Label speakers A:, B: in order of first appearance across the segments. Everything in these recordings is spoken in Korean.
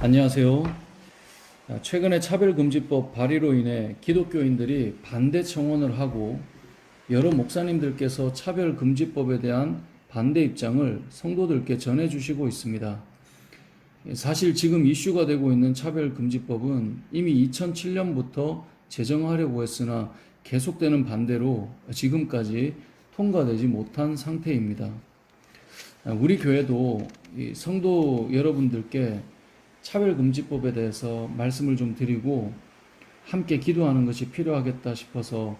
A: 안녕하세요. 최근에 차별금지법 발의로 인해 기독교인들이 반대 청원을 하고 여러 목사님들께서 차별금지법에 대한 반대 입장을 성도들께 전해주시고 있습니다. 사실 지금 이슈가 되고 있는 차별금지법은 이미 2007년부터 제정하려고 했으나 계속되는 반대로 지금까지 통과되지 못한 상태입니다. 우리 교회도 성도 여러분들께 차별금지법에 대해서 말씀을 좀 드리고 함께 기도하는 것이 필요하겠다 싶어서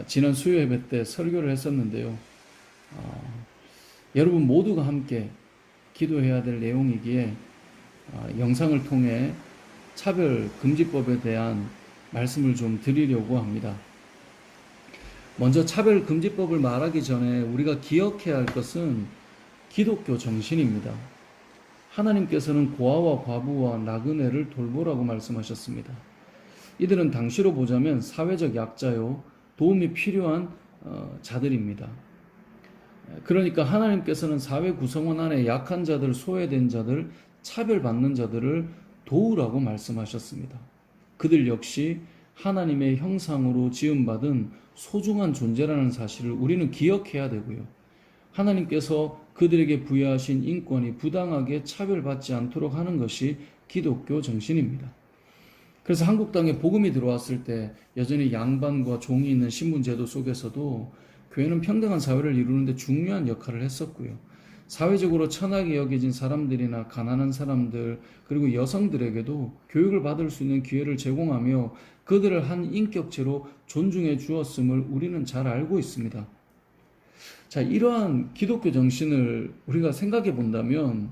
A: 지난 수요 예배 때 설교를 했었는데요. 여러분 모두가 함께 기도해야 될 내용이기에 영상을 통해 차별금지법에 대한 말씀을 좀 드리려고 합니다. 먼저 차별금지법을 말하기 전에 우리가 기억해야 할 것은 기독교 정신입니다. 하나님께서는 고아와 과부와 나그네를 돌보라고 말씀하셨습니다. 이들은 당시로 보자면 사회적 약자요, 도움이 필요한 자들입니다. 그러니까 하나님께서는 사회 구성원 안에 약한 자들, 소외된 자들, 차별받는 자들을 도우라고 말씀하셨습니다. 그들 역시 하나님의 형상으로 지음받은 소중한 존재라는 사실을 우리는 기억해야 되고요. 하나님께서 그들에게 부여하신 인권이 부당하게 차별받지 않도록 하는 것이 기독교 정신입니다. 그래서 한국 땅에 복음이 들어왔을 때 여전히 양반과 종이 있는 신분제도 속에서도 교회는 평등한 사회를 이루는데 중요한 역할을 했었고요. 사회적으로 천하게 여겨진 사람들이나 가난한 사람들 그리고 여성들에게도 교육을 받을 수 있는 기회를 제공하며 그들을 한 인격체로 존중해 주었음을 우리는 잘 알고 있습니다. 자, 이러한 기독교 정신을 우리가 생각해 본다면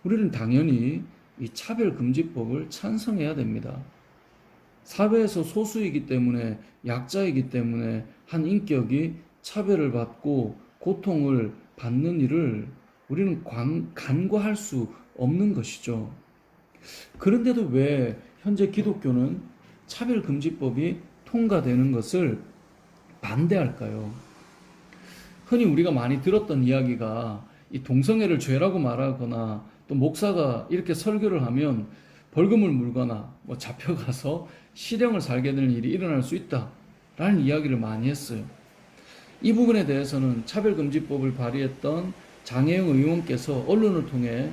A: 우리는 당연히 이 차별금지법을 찬성해야 됩니다. 사회에서 소수이기 때문에 약자이기 때문에 한 인격이 차별을 받고 고통을 받는 일을 우리는 간과할 수 없는 것이죠. 그런데도 왜 현재 기독교는 차별금지법이 통과되는 것을 반대할까요? 흔히 우리가 많이 들었던 이야기가 이 동성애를 죄라고 말하거나 또 목사가 이렇게 설교를 하면 벌금을 물거나 뭐 잡혀가서 실형을 살게 되는 일이 일어날 수 있다라는 이야기를 많이 했어요. 이 부분에 대해서는 차별금지법을 발의했던 장혜영 의원께서 언론을 통해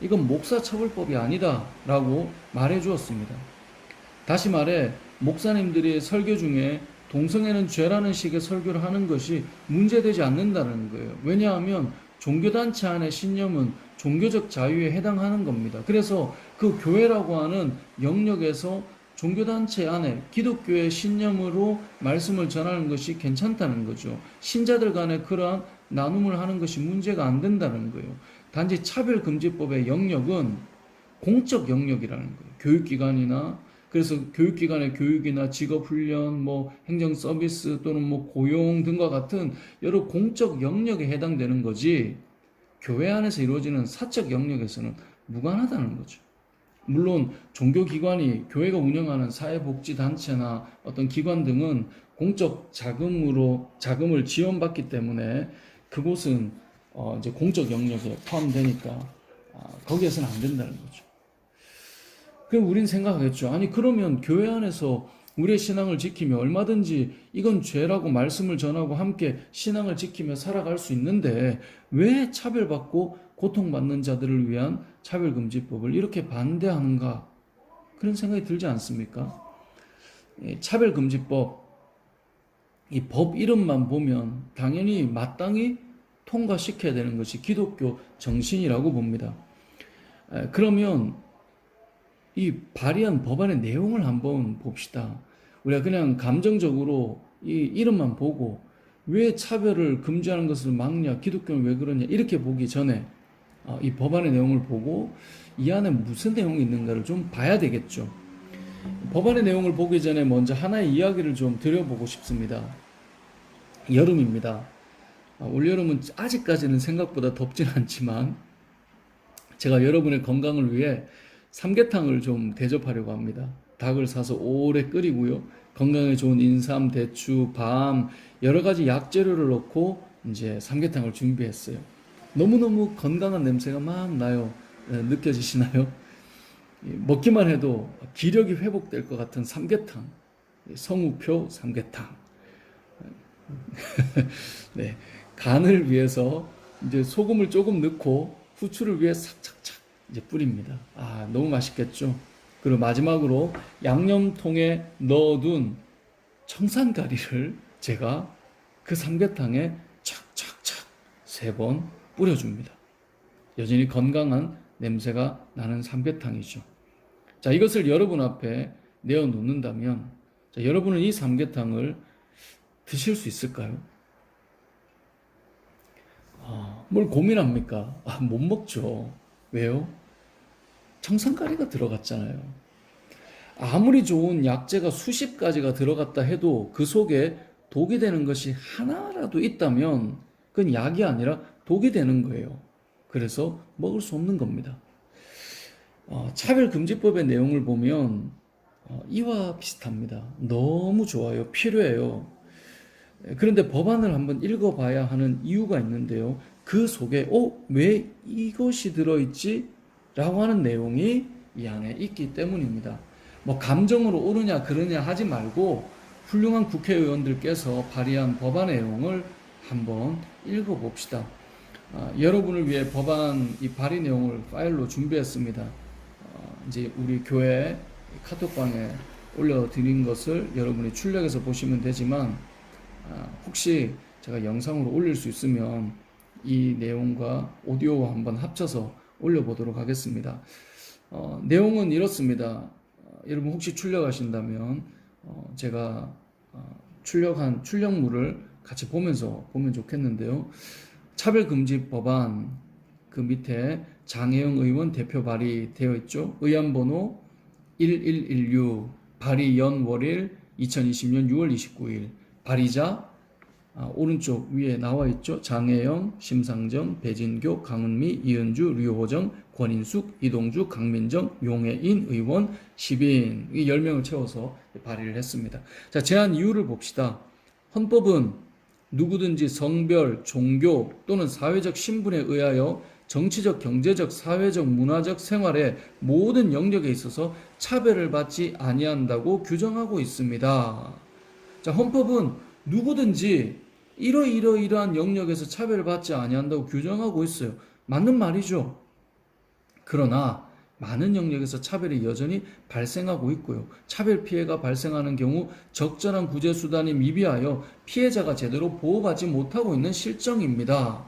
A: 이건 목사처벌법이 아니다라고 말해 주었습니다. 다시 말해 목사님들이 설교 중에 동성애는 죄라는 식의 설교를 하는 것이 문제되지 않는다는 거예요. 왜냐하면 종교단체 안의 신념은 종교적 자유에 해당하는 겁니다. 그래서 그 교회라고 하는 영역에서 종교단체 안에 기독교의 신념으로 말씀을 전하는 것이 괜찮다는 거죠. 신자들 간에 그러한 나눔을 하는 것이 문제가 안 된다는 거예요. 단지 차별금지법의 영역은 공적 영역이라는 거예요. 교육기관이나 그래서 교육기관의 교육이나 직업훈련, 뭐 행정서비스 또는 뭐 고용 등과 같은 여러 공적 영역에 해당되는 거지 교회 안에서 이루어지는 사적 영역에서는 무관하다는 거죠. 물론 종교기관이 교회가 운영하는 사회복지단체나 어떤 기관 등은 공적 자금을 지원받기 때문에 그곳은 이제 공적 영역에 포함되니까 거기에서는 안 된다는 거죠. 그럼 우린 생각하겠죠. 아니 그러면 교회 안에서 우리의 신앙을 지키며 얼마든지 이건 죄라고 말씀을 전하고 함께 신앙을 지키며 살아갈 수 있는데 왜 차별받고 고통받는 자들을 위한 차별금지법을 이렇게 반대하는가? 그런 생각이 들지 않습니까? 차별금지법, 이 법 이름만 보면 당연히 마땅히 통과시켜야 되는 것이 기독교 정신이라고 봅니다. 그러면 이 발의한 법안의 내용을 한번 봅시다. 우리가 그냥 감정적으로 이 이름만 보고 왜 차별을 금지하는 것을 막냐, 기독교는 왜 그러냐 이렇게 보기 전에 이 법안의 내용을 보고 이 안에 무슨 내용이 있는가를 좀 봐야 되겠죠. 법안의 내용을 보기 전에 먼저 하나의 이야기를 좀 드려보고 싶습니다. 여름입니다. 올여름은 아직까지는 생각보다 덥진 않지만 제가 여러분의 건강을 위해 삼계탕을 좀 대접하려고 합니다. 닭을 사서 오래 끓이고요. 건강에 좋은 인삼, 대추, 밤 여러 가지 약재료를 넣고 이제 삼계탕을 준비했어요. 너무너무 건강한 냄새가 막 나요. 느껴지시나요? 먹기만 해도 기력이 회복될 것 같은 삼계탕, 성우표 삼계탕. 네, 간을 위해서 이제 소금을 조금 넣고 후추를 위해 삭착착 이제 뿌립니다. 아, 너무 맛있겠죠? 그리고 마지막으로 양념통에 넣어둔 청산가리를 제가 그 삼계탕에 착착착 3번 뿌려줍니다. 여전히 건강한 냄새가 나는 삼계탕이죠. 자, 이것을 여러분 앞에 내어놓는다면, 자, 여러분은 이 삼계탕을 드실 수 있을까요? 뭘 고민합니까? 못 먹죠. 왜요? 청산가리가 들어갔잖아요. 아무리 좋은 약재가 수십 가지가 들어갔다 해도 그 속에 독이 되는 것이 하나라도 있다면 그건 약이 아니라 독이 되는 거예요. 그래서 먹을 수 없는 겁니다. 차별금지법의 내용을 보면 이와 비슷합니다. 너무 좋아요. 필요해요. 그런데 법안을 한번 읽어봐야 하는 이유가 있는데요. 그 속에 왜 이것이 들어있지? 라고 하는 내용이 이 안에 있기 때문입니다. 뭐 감정으로 옳으냐 그르냐 하지 말고 훌륭한 국회의원들께서 발의한 법안 내용을 한번 읽어봅시다. 여러분을 위해 법안 이 발의 내용을 파일로 준비했습니다. 이제 우리 교회 카톡방에 올려드린 것을 여러분이 출력해서 보시면 되지만 혹시 제가 영상으로 올릴 수 있으면 이 내용과 오디오와 한번 합쳐서 올려보도록 하겠습니다. 내용은 이렇습니다. 여러분 혹시 출력하신다면 제가 출력한 출력물을 같이 보면서 보면 좋겠는데요. 차별금지 법안 그 밑에 장혜영 의원 대표 발의되어 있죠. 의안번호 1116 발의 연월일 2020년 6월 29일 발의자 오른쪽 위에 나와 있죠. 장혜영, 심상정, 배진교, 강은미, 이은주, 류호정, 권인숙, 이동주, 강민정, 용해인 의원 10인 이 10명을 채워서 발의를 했습니다. 자, 제안 이유를 봅시다. 헌법은 누구든지 성별, 종교 또는 사회적 신분에 의하여 정치적, 경제적, 사회적, 문화적 생활의 모든 영역에 있어서 차별을 받지 아니한다고 규정하고 있습니다. 자, 헌법은 누구든지 이러이러이러한 영역에서 차별을 받지 아니한다고 규정하고 있어요. 맞는 말이죠. 그러나 많은 영역에서 차별이 여전히 발생하고 있고요. 차별 피해가 발생하는 경우 적절한 구제 수단이 미비하여 피해자가 제대로 보호받지 못하고 있는 실정입니다.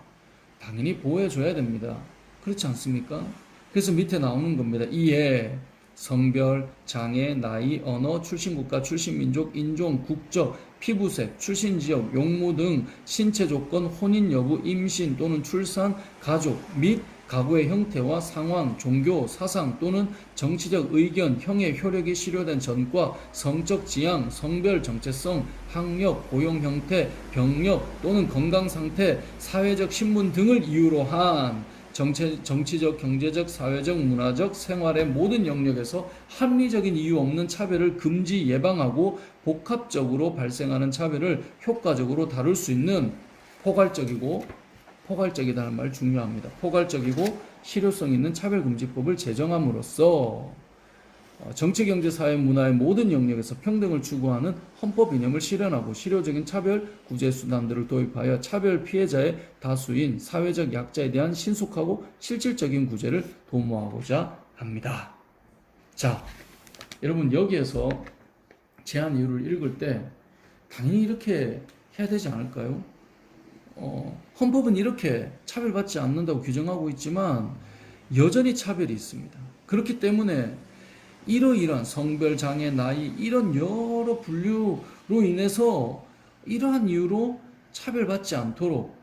A: 당연히 보호해줘야 됩니다. 그렇지 않습니까? 그래서 밑에 나오는 겁니다. 이에 성별, 장애, 나이, 언어, 출신국가, 출신민족, 인종, 국적, 피부색, 출신지역, 용무 등 신체 조건, 혼인 여부, 임신 또는 출산, 가족 및 가구의 형태와 상황, 종교, 사상 또는 정치적 의견, 형의 효력이 실효된 전과, 성적 지향, 성별 정체성, 학력, 고용 형태, 병력 또는 건강 상태, 사회적 신분 등을 이유로 한 정치적, 경제적, 사회적, 문화적, 생활의 모든 영역에서 합리적인 이유 없는 차별을 금지, 예방하고 복합적으로 발생하는 차별을 효과적으로 다룰 수 있는 포괄적이다는 말 중요합니다. 포괄적이고 실효성 있는 차별금지법을 제정함으로써 정치, 경제, 사회, 문화의 모든 영역에서 평등을 추구하는 헌법 이념을 실현하고 실효적인 차별 구제 수단들을 도입하여 차별 피해자의 다수인 사회적 약자에 대한 신속하고 실질적인 구제를 도모하고자 합니다. 자, 여러분 여기에서 제안 이유를 읽을 때 당연히 이렇게 해야 되지 않을까요? 헌법은 이렇게 차별받지 않는다고 규정하고 있지만 여전히 차별이 있습니다. 그렇기 때문에 이러이러한 성별, 장애, 나이 이런 여러 분류로 인해서 이러한 이유로 차별받지 않도록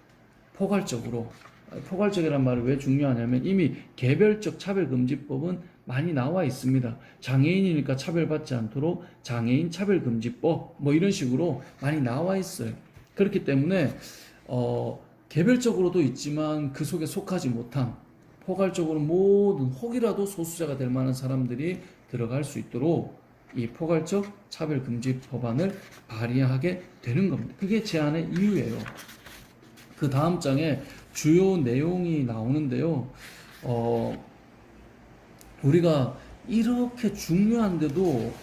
A: 포괄적이란 말이 왜 중요하냐면 이미 개별적 차별금지법은 많이 나와 있습니다. 장애인이니까 차별받지 않도록 장애인 차별금지법 뭐 이런 식으로 많이 나와 있어요. 그렇기 때문에 개별적으로도 있지만 그 속에 속하지 못한 포괄적으로 모든 혹이라도 소수자가 될 만한 사람들이 들어갈 수 있도록 이 포괄적 차별금지 법안을 발의하게 되는 겁니다. 그게 제안의 이유예요. 그 다음 장에 주요 내용이 나오는데요. 우리가 이렇게 중요한데도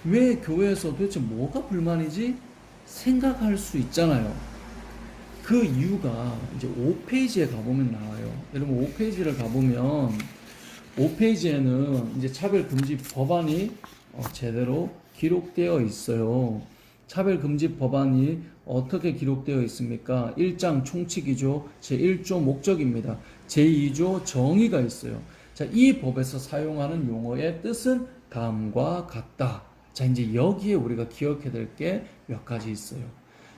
A: 왜 교회에서 도대체 뭐가 불만이지? 생각할 수 있잖아요. 그 이유가 이제 5페이지에 가보면 나와요. 여러분 5페이지를 가보면 5페이지에는 이제 차별금지 법안이 제대로 기록되어 있어요. 차별금지 법안이 어떻게 기록되어 있습니까? 1장 총칙이죠. 제1조 목적입니다. 제2조 정의가 있어요. 자, 이 법에서 사용하는 용어의 뜻은 다음과 같다. 자, 이제 여기에 우리가 기억해야 될 게 몇 가지 있어요.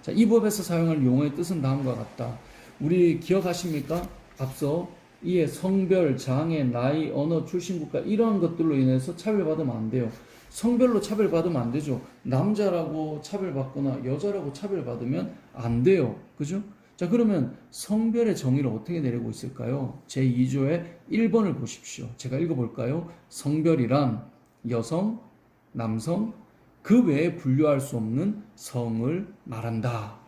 A: 자, 이 법에서 사용할 용어의 뜻은 다음과 같다. 우리 기억하십니까? 앞서 이에 성별, 장애, 나이, 언어, 출신국가 이러한 것들로 인해서 차별받으면 안 돼요. 성별로 차별받으면 안 되죠. 남자라고 차별받거나 여자라고 차별받으면 안 돼요. 그죠? 자, 그러면 성별의 정의를 어떻게 내리고 있을까요? 제2조의 1번을 보십시오. 제가 읽어볼까요? 성별이란 여성, 남성, 그 외에 분류할 수 없는 성을 말한다.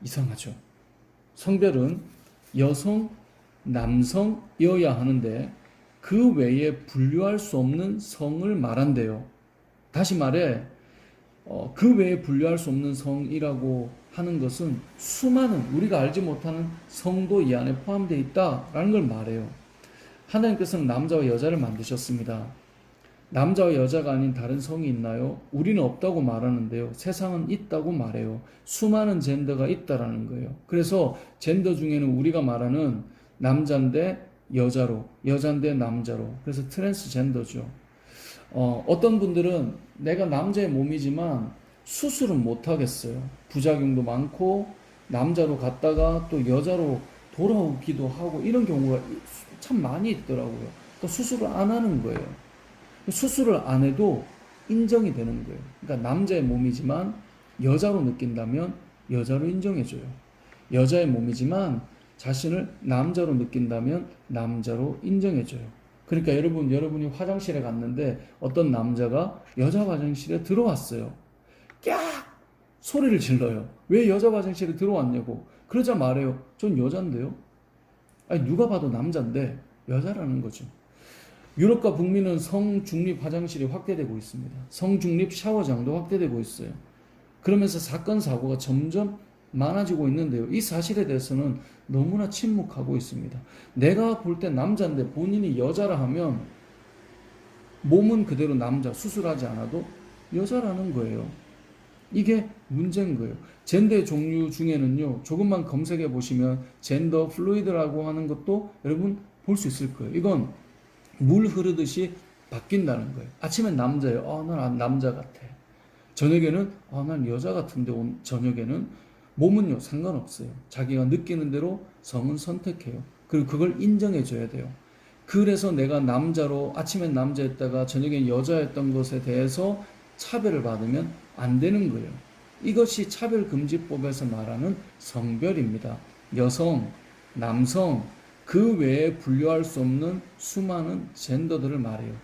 A: 이상하죠? 성별은 여성, 남성이어야 하는데 그 외에 분류할 수 없는 성을 말한대요. 다시 말해 그 외에 분류할 수 없는 성이라고 하는 것은 수많은 우리가 알지 못하는 성도 이 안에 포함되어 있다라는 걸 말해요. 하나님께서는 남자와 여자를 만드셨습니다. 남자와 여자가 아닌 다른 성이 있나요? 우리는 없다고 말하는데요. 세상은 있다고 말해요. 수많은 젠더가 있다라는 거예요. 그래서 젠더 중에는 우리가 말하는 남자인데 여자로, 여자인데 남자로. 그래서 트랜스젠더죠. 어떤 분들은 내가 남자의 몸이지만 수술은 못 하겠어요. 부작용도 많고 남자로 갔다가 또 여자로 돌아오기도 하고 이런 경우가 참 많이 있더라고요. 또 수술을 안 하는 거예요. 수술을 안 해도 인정이 되는 거예요. 그러니까 남자의 몸이지만 여자로 느낀다면 여자로 인정해줘요. 여자의 몸이지만 자신을 남자로 느낀다면 남자로 인정해줘요. 그러니까 여러분이 화장실에 갔는데 어떤 남자가 여자 화장실에 들어왔어요. 깍! 소리를 질러요. 왜 여자 화장실에 들어왔냐고. 그러자 말해요. 전 여잔데요. 아니 누가 봐도 남잔데 여자라는 거죠. 유럽과 북미는 성중립 화장실이 확대되고 있습니다. 성중립 샤워장도 확대되고 있어요. 그러면서 사건 사고가 점점 많아지고 있는데요. 이 사실에 대해서는 너무나 침묵하고 있습니다. 내가 볼 때 남자인데 본인이 여자라 하면 몸은 그대로 남자, 수술하지 않아도 여자라는 거예요. 이게 문제인 거예요. 젠더의 종류 중에는요, 조금만 검색해 보시면 젠더 플루이드라고 하는 것도 여러분 볼 수 있을 거예요. 이건 물 흐르듯이 바뀐다는 거예요. 아침엔 남자예요. 난 남자 같아. 저녁에는 난 여자 같은데 저녁에는 몸은요 상관없어요. 자기가 느끼는 대로 성은 선택해요. 그리고 그걸 인정해 줘야 돼요. 그래서 내가 남자로 아침엔 남자였다가 저녁엔 여자였던 것에 대해서 차별을 받으면 안 되는 거예요. 이것이 차별금지법에서 말하는 성별입니다. 여성, 남성, 그 외에 분류할 수 없는 수많은 젠더들을 말해요.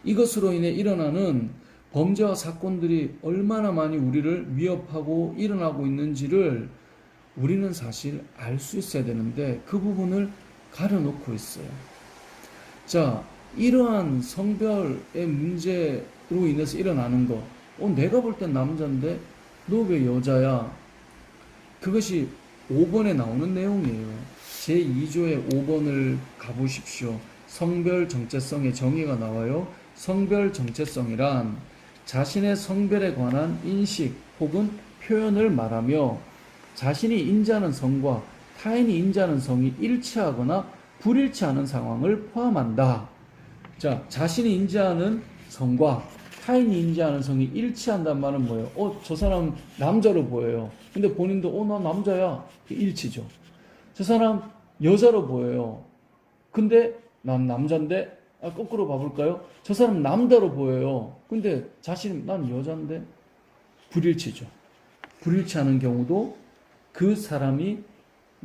A: 이것으로 인해 일어나는 범죄와 사건들이 얼마나 많이 우리를 위협하고 일어나고 있는지를 우리는 사실 알 수 있어야 되는데 그 부분을 가려놓고 있어요. 자, 이러한 성별의 문제로 인해서 일어나는 거, 내가 볼 땐 남자인데 너 왜 여자야? 그것이 5번에 나오는 내용이에요. 제2조의 5번을 가보십시오. 성별 정체성의 정의가 나와요. 성별 정체성이란 자신의 성별에 관한 인식 혹은 표현을 말하며 자신이 인지하는 성과 타인이 인지하는 성이 일치하거나 불일치하는 상황을 포함한다. 자, 자신이 인지하는 성과 타인이 인지하는 성이 일치한다는 말은 뭐예요? 저 사람 남자로 보여요. 근데 본인도 나 남자야. 일치죠. 저 사람 여자로 보여요. 근데 난 남잔데 거꾸로 봐볼까요? 저 사람 남자로 보여요. 근데 난 여잔데 불일치죠. 불일치하는 경우도 그 사람이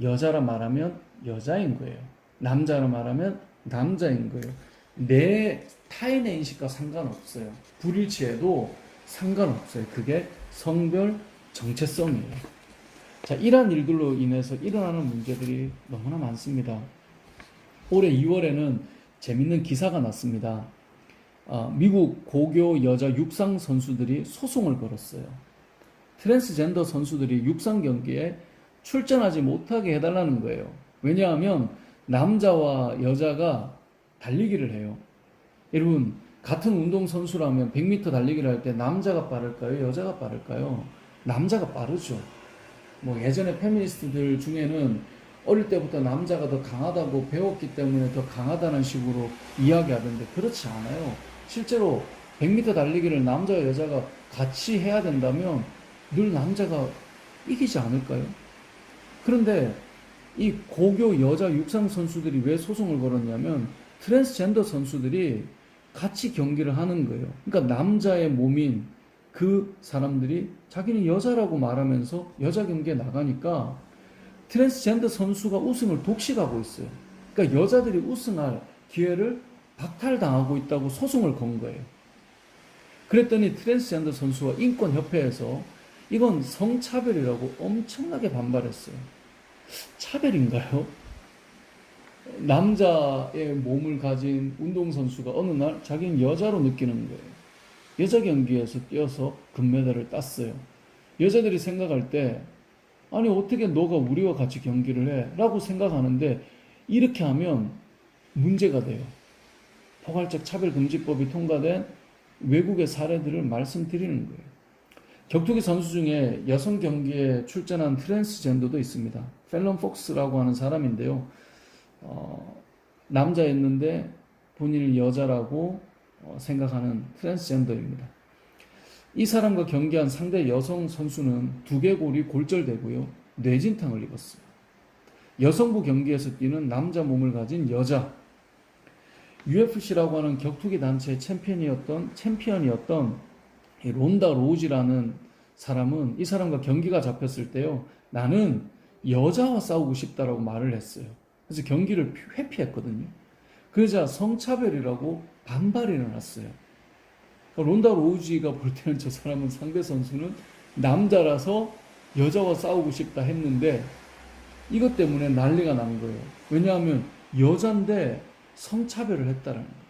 A: 여자라 말하면 여자인 거예요. 남자라 말하면 남자인 거예요. 내 타인의 인식과 상관없어요. 불일치해도 상관없어요. 그게 성별 정체성이에요. 자, 이러한 일들로 인해서 일어나는 문제들이 너무나 많습니다. 올해 2월에는 재밌는 기사가 났습니다. 미국 고교 여자 육상 선수들이 소송을 걸었어요. 트랜스젠더 선수들이 육상 경기에 출전하지 못하게 해달라는 거예요. 왜냐하면 남자와 여자가 달리기를 해요. 여러분, 같은 운동선수라면 100m 달리기를 할 때 남자가 빠를까요? 여자가 빠를까요? 남자가 빠르죠. 뭐 예전에 페미니스트들 중에는 어릴 때부터 남자가 더 강하다고 배웠기 때문에 더 강하다는 식으로 이야기하던데 그렇지 않아요. 실제로 100m 달리기를 남자와 여자가 같이 해야 된다면 늘 남자가 이기지 않을까요? 그런데 이 고교 여자 육상 선수들이 왜 소송을 걸었냐면 트랜스젠더 선수들이 같이 경기를 하는 거예요. 그러니까 남자의 몸인 그 사람들이 자기는 여자라고 말하면서 여자 경기에 나가니까 트랜스젠더 선수가 우승을 독식하고 있어요. 그러니까 여자들이 우승할 기회를 박탈당하고 있다고 소송을 건 거예요. 그랬더니 트랜스젠더 선수와 인권협회에서 이건 성차별이라고 엄청나게 반발했어요. 차별인가요? 남자의 몸을 가진 운동선수가 어느 날 자기는 여자로 느끼는 거예요. 여자 경기에서 뛰어서 금메달을 땄어요. 여자들이 생각할 때 아니 어떻게 너가 우리와 같이 경기를 해? 라고 생각하는데 이렇게 하면 문제가 돼요. 포괄적 차별금지법이 통과된 외국의 사례들을 말씀드리는 거예요. 격투기 선수 중에 여성 경기에 출전한 트랜스젠더도 있습니다. 펠런 폭스라고 하는 사람인데요. 남자였는데 본인을 여자라고 생각하는 트랜스젠더입니다. 이 사람과 경기한 상대 여성 선수는 두개골이 골절되고요. 뇌진탕을 입었어요. 여성부 경기에서 뛰는 남자 몸을 가진 여자. UFC라고 하는 격투기 단체의 챔피언이었던 론다 로우지라는 사람은 이 사람과 경기가 잡혔을 때요. 나는 여자와 싸우고 싶다라고 말을 했어요. 그래서 경기를 회피했거든요. 그러자 성차별이라고 반발이 일어났어요. 론다 로우지가 볼 때는 저 사람은 상대 선수는 남자라서 여자와 싸우고 싶다 했는데 이것 때문에 난리가 난 거예요. 왜냐하면 여잔데 성차별을 했다라는 거예요.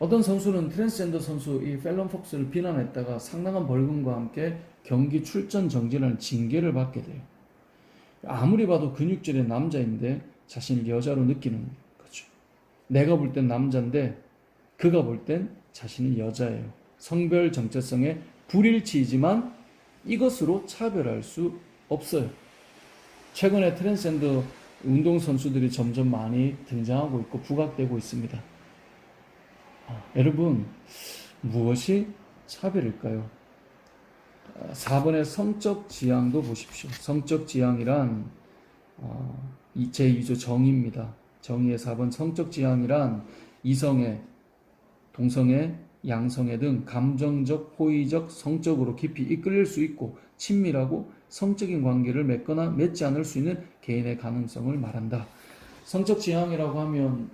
A: 어떤 선수는 트랜스젠더 선수 이 펠런 폭스를 비난했다가 상당한 벌금과 함께 경기 출전 정지라는 징계를 받게 돼요. 아무리 봐도 근육질의 남자인데 자신을 여자로 느끼는 거죠. 내가 볼 땐 남자인데 그가 볼 땐 자신은 여자예요. 성별 정체성의 불일치이지만 이것으로 차별할 수 없어요. 최근에 트랜스젠더 운동선수들이 점점 많이 등장하고 있고 부각되고 있습니다. 여러분, 무엇이 차별일까요? 4번의 성적 지향도 보십시오. 성적 지향이란 제2조 정의입니다. 정의의 4번 성적 지향이란 이성애, 동성애, 양성애 등 감정적, 호의적, 성적으로 깊이 이끌릴 수 있고 친밀하고 성적인 관계를 맺거나 맺지 않을 수 있는 개인의 가능성을 말한다. 성적 지향이라고 하면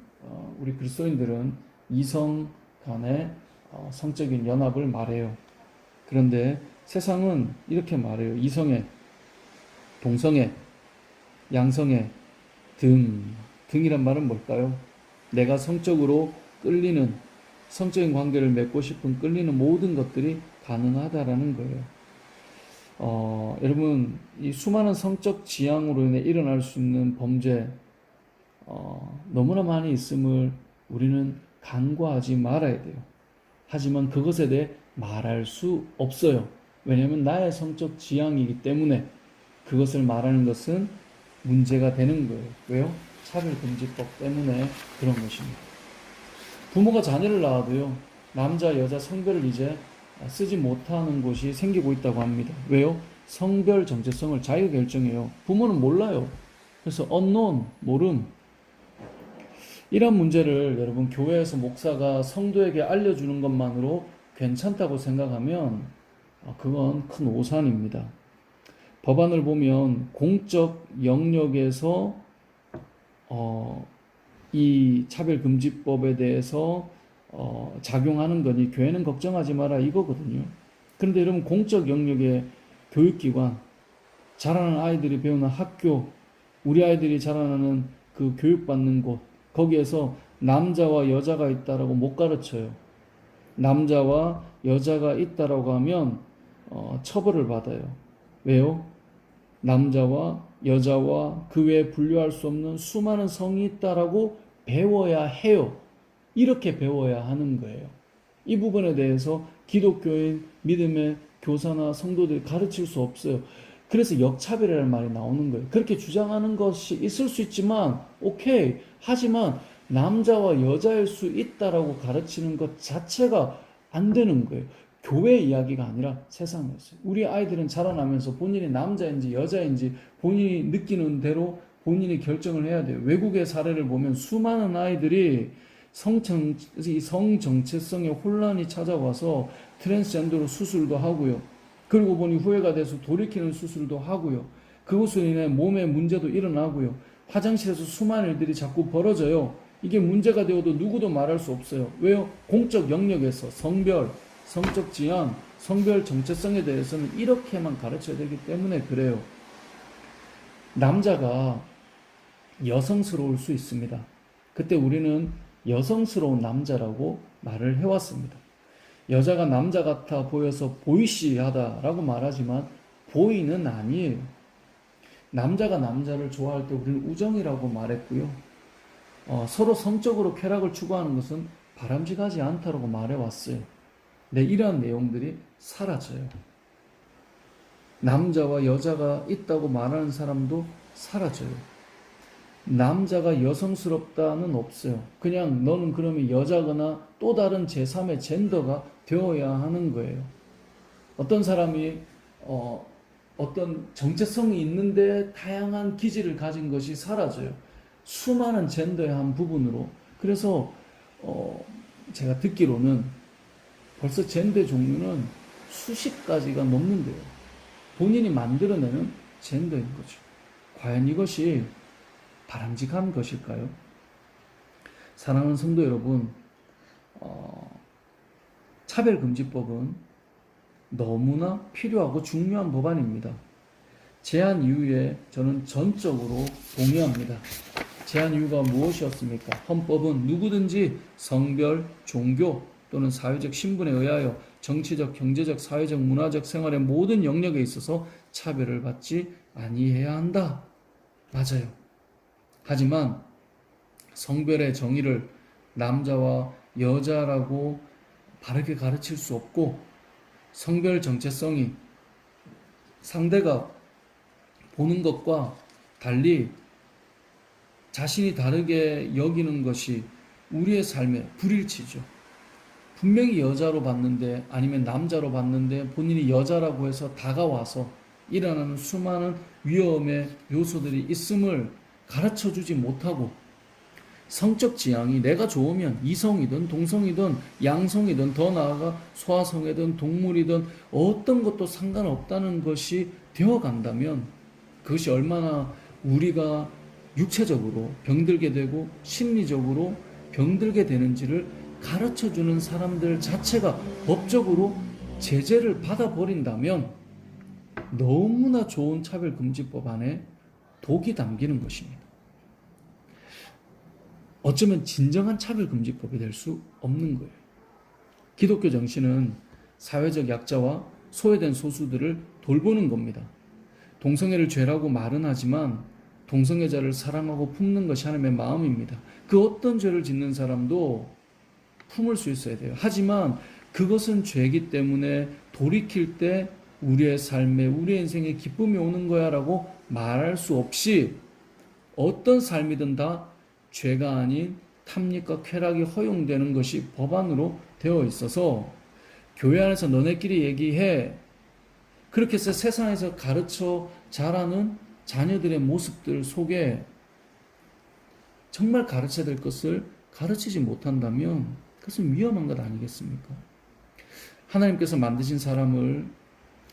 A: 우리 그리스도인들은 이성 간의 성적인 연합을 말해요. 그런데 세상은 이렇게 말해요. 이성애, 동성애, 양성애 등이란 말은 뭘까요? 내가 성적으로 끌리는 성적인 관계를 맺고 싶은 끌리는 모든 것들이 가능하다라는 거예요. 여러분, 이 수많은 성적 지향으로 인해 일어날 수 있는 범죄 너무나 많이 있음을 우리는 간과하지 말아야 돼요. 하지만 그것에 대해 말할 수 없어요. 왜냐하면 나의 성적 지향이기 때문에 그것을 말하는 것은 문제가 되는 거예요. 왜요? 차별금지법 때문에 그런 것입니다. 부모가 자녀를 낳아도요, 남자, 여자 성별을 이제 쓰지 못하는 곳이 생기고 있다고 합니다. 왜요? 성별 정체성을 자기가 결정해요. 부모는 몰라요. 그래서 unknown, 모름. 이런 문제를 여러분 교회에서 목사가 성도에게 알려주는 것만으로 괜찮다고 생각하면 그건 큰 오산입니다. 법안을 보면 공적 영역에서 이 차별금지법에 대해서 작용하는 거니 교회는 걱정하지 마라 이거거든요. 그런데 여러분 공적 영역의 교육기관, 자라는 아이들이 배우는 학교, 우리 아이들이 자라나는 그 교육받는 곳, 거기에서 남자와 여자가 있다라고 못 가르쳐요. 남자와 여자가 있다라고 하면 처벌을 받아요. 왜요? 남자와 여자와 그 외에 분류할 수 없는 수많은 성이 있다라고 배워야 해요. 이렇게 배워야 하는 거예요. 이 부분에 대해서 기독교인 믿음의 교사나 성도들이 가르칠 수 없어요. 그래서 역차별이라는 말이 나오는 거예요. 그렇게 주장하는 것이 있을 수 있지만 오케이. 하지만 남자와 여자일 수 있다라고 가르치는 것 자체가 안 되는 거예요. 교회 이야기가 아니라 세상이었어요. 우리 아이들은 자라나면서 본인이 남자인지 여자인지 본인이 느끼는 대로 본인이 결정을 해야 돼요. 외국의 사례를 보면 수많은 아이들이 성 정체성의 혼란이 찾아와서 트랜스젠더로 수술도 하고요. 그리고 보니 후회가 돼서 돌이키는 수술도 하고요. 그것으로 인해 몸에 문제도 일어나고요. 화장실에서 수많은 일들이 자꾸 벌어져요. 이게 문제가 되어도 누구도 말할 수 없어요. 왜요? 공적 영역에서 성별, 성적 지향, 성별 정체성에 대해서는 이렇게만 가르쳐야 되기 때문에 그래요. 남자가 여성스러울 수 있습니다. 그때 우리는 여성스러운 남자라고 말을 해왔습니다. 여자가 남자 같아 보여서 보이시하다라고 말하지만 보이는 아니에요. 남자가 남자를 좋아할 때 우리는 우정이라고 말했고요. 서로 성적으로 쾌락을 추구하는 것은 바람직하지 않다라고 말해왔어요. 네, 이러한 내용들이 사라져요. 남자와 여자가 있다고 말하는 사람도 사라져요. 남자가 여성스럽다는 없어요. 그냥 너는 그러면 여자거나 또 다른 제3의 젠더가 되어야 하는 거예요. 어떤 사람이 어떤 정체성이 있는데 다양한 기질을 가진 것이 사라져요. 수많은 젠더의 한 부분으로. 그래서 제가 듣기로는 벌써 젠더 종류는 수십 가지가 넘는데요. 본인이 만들어내는 젠더인 거죠. 과연 이것이 바람직한 것일까요? 사랑하는 성도 여러분, 차별금지법은 너무나 필요하고 중요한 법안입니다. 제한 이유에 저는 전적으로 동의합니다. 제한 이유가 무엇이었습니까? 헌법은 누구든지 성별, 종교 또는 사회적 신분에 의하여 정치적, 경제적, 사회적, 문화적 생활의 모든 영역에 있어서 차별을 받지 아니해야 한다. 맞아요. 하지만 성별의 정의를 남자와 여자라고 바르게 가르칠 수 없고 성별 정체성이 상대가 보는 것과 달리 자신이 다르게 여기는 것이 우리의 삶에 불일치죠. 분명히 여자로 봤는데 아니면 남자로 봤는데 본인이 여자라고 해서 다가와서 일어나는 수많은 위험의 요소들이 있음을 가르쳐주지 못하고 성적 지향이 내가 좋으면 이성이든 동성이든 양성이든 더 나아가 소아성이든 동물이든 어떤 것도 상관없다는 것이 되어간다면 그것이 얼마나 우리가 육체적으로 병들게 되고 심리적으로 병들게 되는지를 가르쳐주는 사람들 자체가 법적으로 제재를 받아버린다면 너무나 좋은 차별금지법 안에 독이 담기는 것입니다. 어쩌면 진정한 차별금지법이 될 수 없는 거예요. 기독교 정신은 사회적 약자와 소외된 소수들을 돌보는 겁니다. 동성애를 죄라고 말은 하지만 동성애자를 사랑하고 품는 것이 하나님의 마음입니다. 그 어떤 죄를 짓는 사람도 품을 수 있어야 돼요. 하지만 그것은 죄이기 때문에 돌이킬 때 우리의 삶에 우리의 인생에 기쁨이 오는 거야 라고 말할 수 없이 어떤 삶이든 다 죄가 아닌 탐닉과 쾌락이 허용되는 것이 법안으로 되어 있어서 교회 안에서 너네끼리 얘기해. 그렇게 해서 세상에서 가르쳐 자라는 자녀들의 모습들 속에 정말 가르쳐야 될 것을 가르치지 못한다면 그것은 위험한 것 아니겠습니까? 하나님께서 만드신 사람을,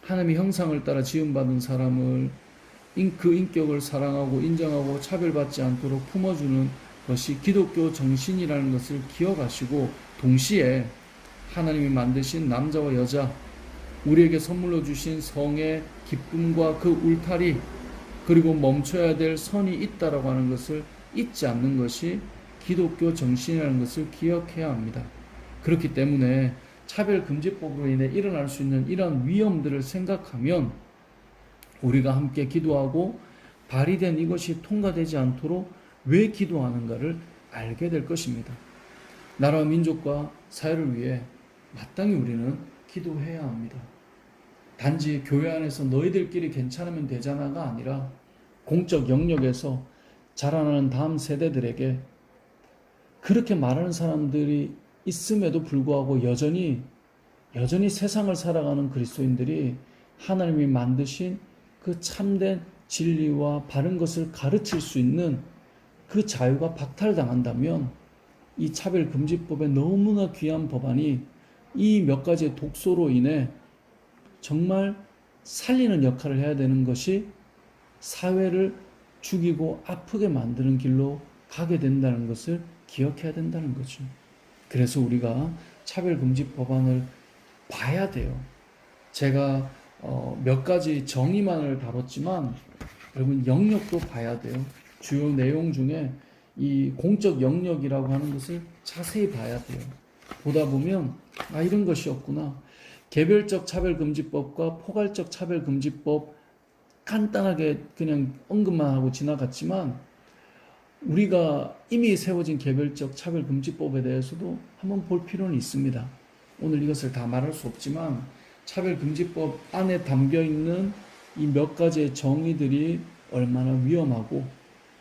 A: 하나님의 형상을 따라 지음받은 사람을 그 인격을 사랑하고 인정하고 차별받지 않도록 품어주는 것이 기독교 정신이라는 것을 기억하시고 동시에 하나님이 만드신 남자와 여자, 우리에게 선물로 주신 성의 기쁨과 그 울타리, 그리고 멈춰야 될 선이 있다라고 하는 것을 잊지 않는 것이 기독교 정신이라는 것을 기억해야 합니다. 그렇기 때문에 차별금지법으로 인해 일어날 수 있는 이런 위험들을 생각하면 우리가 함께 기도하고 발의된 이것이 통과되지 않도록 왜 기도하는가를 알게 될 것입니다. 나라와 민족과 사회를 위해 마땅히 우리는 기도해야 합니다. 단지 교회 안에서 너희들끼리 괜찮으면 되잖아가 아니라 공적 영역에서 자라나는 다음 세대들에게 그렇게 말하는 사람들이 있음에도 불구하고 여전히 세상을 살아가는 그리스도인들이 하나님이 만드신 그 참된 진리와 바른 것을 가르칠 수 있는 그 자유가 박탈당한다면 이 차별금지법의 너무나 귀한 법안이 이 몇 가지의 독소로 인해 정말 살리는 역할을 해야 되는 것이 사회를 죽이고 아프게 만드는 길로 가게 된다는 것을 기억해야 된다는 거죠. 그래서 우리가 차별금지 법안을 봐야 돼요. 제가 몇 가지 정의만을 다뤘지만 여러분 영역도 봐야 돼요. 주요 내용 중에 이 공적 영역이라고 하는 것을 자세히 봐야 돼요. 보다 보면 이런 것이 없구나. 개별적 차별금지법과 포괄적 차별금지법 간단하게 그냥 언급만 하고 지나갔지만 우리가 이미 세워진 개별적 차별금지법에 대해서도 한번 볼 필요는 있습니다. 오늘 이것을 다 말할 수 없지만 차별금지법 안에 담겨있는 이 몇 가지의 정의들이 얼마나 위험하고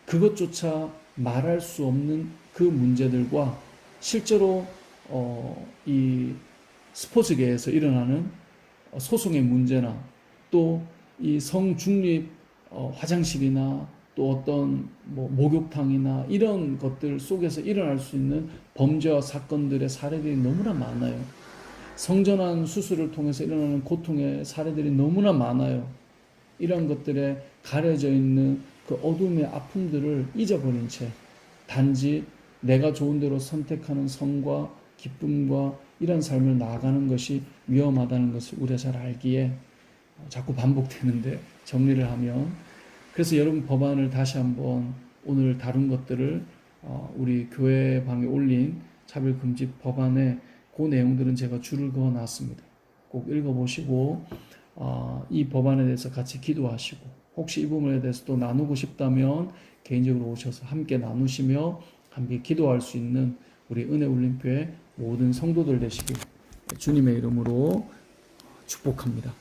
A: 그것조차 말할 수 없는 그 문제들과 실제로 이 스포츠계에서 일어나는 소송의 문제나 또 이 성중립 화장실이나 또 어떤 목욕탕이나 이런 것들 속에서 일어날 수 있는 범죄와 사건들의 사례들이 너무나 많아요. 성전환 수술을 통해서 일어나는 고통의 사례들이 너무나 많아요. 이런 것들에 가려져 있는 그 어둠의 아픔들을 잊어버린 채 단지 내가 좋은 대로 선택하는 성과 기쁨과 이런 삶을 나아가는 것이 위험하다는 것을 우리가 잘 알기에 자꾸 반복되는데 정리를 하면 그래서 여러분 법안을 다시 한번 오늘 다룬 것들을 우리 교회 방에 올린 차별금지 법안의 그 내용들은 제가 줄을 그어 놨습니다. 꼭 읽어보시고 이 법안에 대해서 같이 기도하시고 혹시 이 부분에 대해서 또 나누고 싶다면 개인적으로 오셔서 함께 나누시며 함께 기도할 수 있는 우리 은혜울림교회 모든 성도들 되시길 주님의 이름으로 축복합니다.